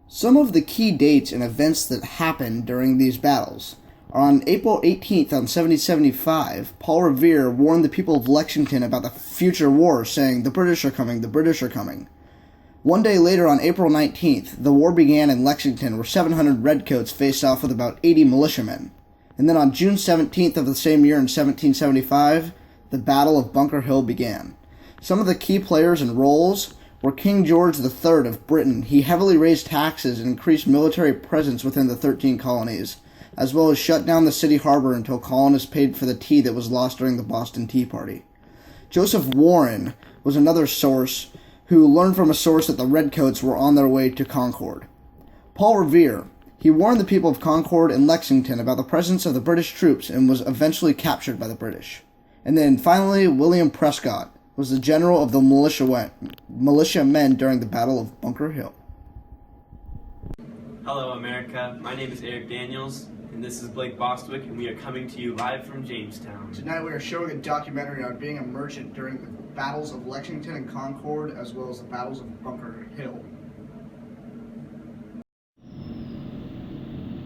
Some of the key dates and events that happened during these battles are on April 18th on 1775, Paul Revere warned the people of Lexington about the future war, saying, "The British are coming, the British are coming." One day later, on April 19th, the war began in Lexington, where 700 redcoats faced off with about 80 militiamen. And then on June 17th of the same year in 1775, the Battle of Bunker Hill began. Some of the key players and roles were King George III of Britain. He heavily raised taxes and increased military presence within the 13 colonies, as well as shut down the city harbor until colonists paid for the tea that was lost during the Boston Tea Party. Joseph Warren was another source who learned from a source that the redcoats were on their way to Concord. Paul Revere, he warned the people of Concord and Lexington about the presence of the British troops and was eventually captured by the British. And then finally, William Prescott was the general of the militiamen during the Battle of Bunker Hill. Hello America, my name is Eric Daniels, and this is Blake Bostwick, and we are coming to you live from Jamestown. Tonight we are showing a documentary on being a merchant during the battles of Lexington and Concord, as well as the battles of Bunker Hill.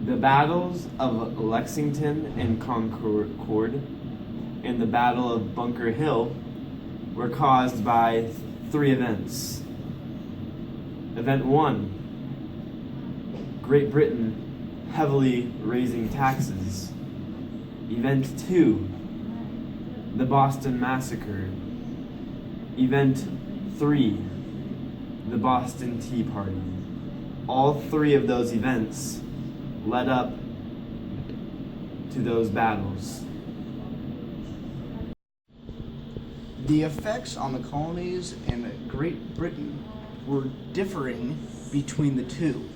The battles of Lexington and Concord and the Battle of Bunker Hill were caused by three events. Event 1, Great Britain heavily raising taxes. Event 2, the Boston Massacre. Event 3, the Boston Tea Party. All three of those events led up to those battles. The effects on the colonies in Great Britain were differing between the two.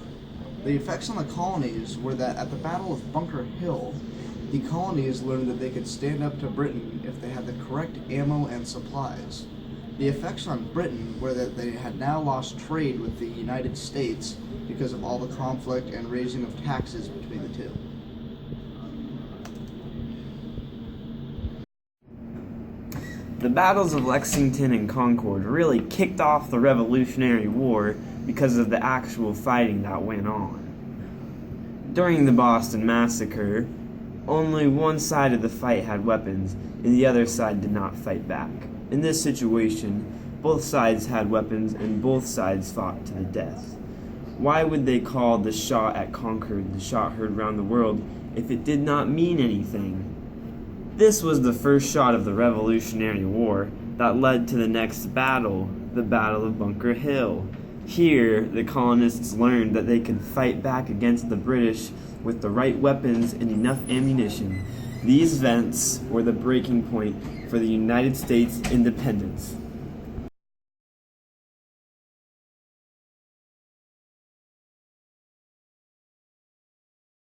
The effects on the colonies were that at the Battle of Bunker Hill, the colonies learned that they could stand up to Britain if they had the correct ammo and supplies. The effects on Britain were that they had now lost trade with the United States because of all the conflict and raising of taxes between the two. The battles of Lexington and Concord really kicked off the Revolutionary War because of the actual fighting that went on. During the Boston Massacre, only one side of the fight had weapons, and the other side did not fight back. In this situation, both sides had weapons and both sides fought to the death. Why would they call the shot at Concord the shot heard round the world if it did not mean anything? This was the first shot of the Revolutionary War that led to the next battle, the Battle of Bunker Hill. Here, the colonists learned that they could fight back against the British with the right weapons and enough ammunition. These events were the breaking point for the United States independence.